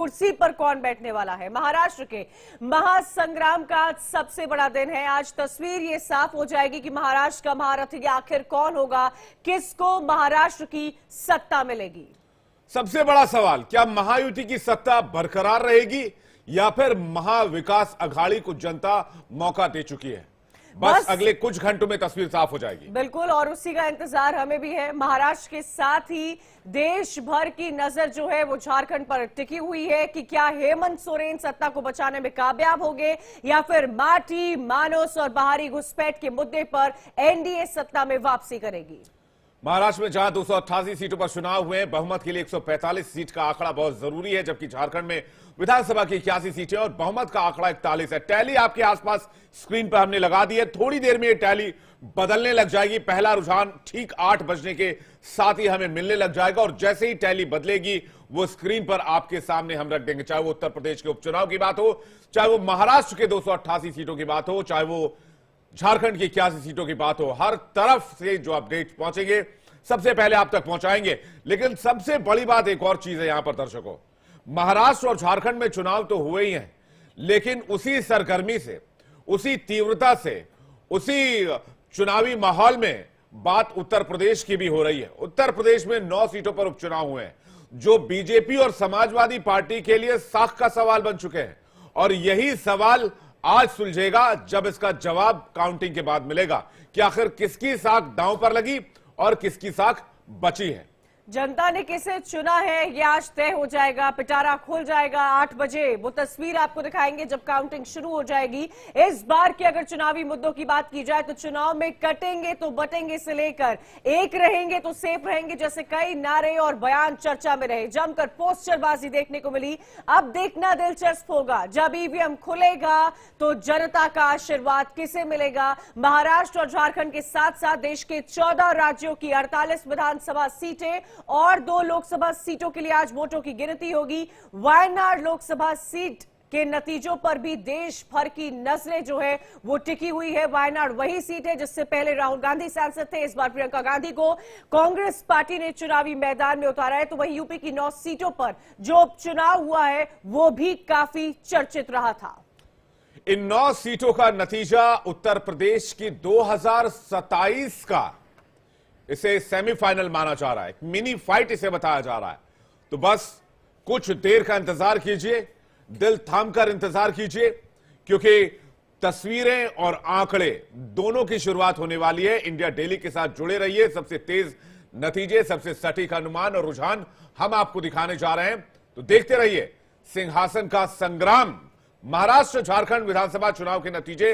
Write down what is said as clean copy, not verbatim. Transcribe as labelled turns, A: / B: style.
A: कुर्सी पर कौन बैठने वाला है। महाराष्ट्र के महासंग्राम का सबसे बड़ा दिन है। आज तस्वीर ये साफ हो जाएगी कि महाराष्ट्र का महारथी आखिर कौन होगा, किसको महाराष्ट्र की सत्ता मिलेगी।
B: सबसे बड़ा सवाल, क्या महायुति की सत्ता बरकरार रहेगी या फिर महाविकास अघाड़ी को जनता मौका दे चुकी है। बस अगले कुछ घंटों में तस्वीर साफ हो जाएगी।
A: बिल्कुल, और उसी का इंतजार हमें भी है। महाराष्ट्र के साथ ही देश भर की नजर जो है वो झारखंड पर टिकी हुई है कि क्या हेमंत सोरेन सत्ता को बचाने में कामयाब होंगे या फिर माटी, मानस और बाहरी घुसपैठ के मुद्दे पर एनडीए सत्ता में वापसी करेगी।
B: महाराष्ट्र में जहां 288 सीटों पर चुनाव हुए, बहुमत के लिए 145 सीट का आंकड़ा बहुत जरूरी है, जबकि झारखंड में विधानसभा की 81 सीटें और बहुमत का आंकड़ा 41 है। टैली आपके आसपास स्क्रीन पर हमने लगा दी है। थोड़ी देर में ये टैली बदलने लग जाएगी। पहला रुझान ठीक 8 बजने के साथ ही हमें मिलने लग जाएगा और जैसे ही टैली बदलेगी वो स्क्रीन पर आपके सामने हम रख देंगे। चाहे वो उत्तर प्रदेश के उपचुनाव की बात हो, चाहे वो महाराष्ट्र के 288 सीटों की बात हो, चाहे वो झारखंड की 81 सीटों की बात हो, हर तरफ से जो अपडेट पहुंचेंगे सबसे पहले आप तक पहुंचाएंगे। लेकिन सबसे बड़ी बात एक और चीज है यहां पर दर्शकों, महाराष्ट्र और झारखंड में चुनाव तो हुए ही हैं, लेकिन उसी सरगर्मी से, उसी तीव्रता से, उसी चुनावी माहौल में बात उत्तर प्रदेश की भी हो रही है। उत्तर प्रदेश में 9 सीटों पर उपचुनाव हुए हैं जो बीजेपी और समाजवादी पार्टी के लिए साख का सवाल बन चुके हैं और यही सवाल आज सुलझेगा जब इसका जवाब काउंटिंग के बाद मिलेगा कि आखिर किसकी साख दांव पर लगी और किसकी साख बची है।
A: जनता ने किसे चुना है यह आज तय हो जाएगा। पिटारा खुल जाएगा 8 बजे। वो तस्वीर आपको दिखाएंगे जब काउंटिंग शुरू हो जाएगी। इस बार की अगर चुनावी मुद्दों की बात की जाए तो चुनाव में कटेंगे तो बटेंगे से लेकर एक रहेंगे तो सेफ रहेंगे जैसे कई नारे और बयान चर्चा में रहे। जमकर पोस्टरबाजी देखने को मिली। अब देखना दिलचस्प होगा, जब ईवीएम खुलेगा तो जनता का आशीर्वाद किसे मिलेगा। महाराष्ट्र और झारखंड के साथ साथ देश के 14 राज्यों की 48 विधानसभा सीटें और 2 लोकसभा सीटों के लिए आज वोटों की गिनती होगी। वायनाड लोकसभा सीट के नतीजों पर भी देश भर की नजरें जो है वो टिकी हुई है। वायनाड वही सीट है जिससे पहले राहुल गांधी सांसद थे। इस बार प्रियंका गांधी को कांग्रेस पार्टी ने चुनावी मैदान में उतारा है। तो वही यूपी की 9 सीटों पर जो उपचुनाव हुआ है वो भी काफी चर्चित रहा था।
B: इन 9 सीटों का नतीजा उत्तर प्रदेश की 2027 का इसे सेमीफाइनल माना जा रहा है, मिनी फाइट इसे बताया जा रहा है। तो बस कुछ देर का इंतजार कीजिए, दिल थामकर इंतजार कीजिए, क्योंकि तस्वीरें और आंकड़े दोनों की शुरुआत होने वाली है। इंडिया डेली के साथ जुड़े रहिए। सबसे तेज नतीजे, सबसे सटीक अनुमान और रुझान हम आपको दिखाने जा रहे हैं, तो देखते रहिए। सिंहासन का संग्राम, महाराष्ट्र झारखंड विधानसभा चुनाव के नतीजे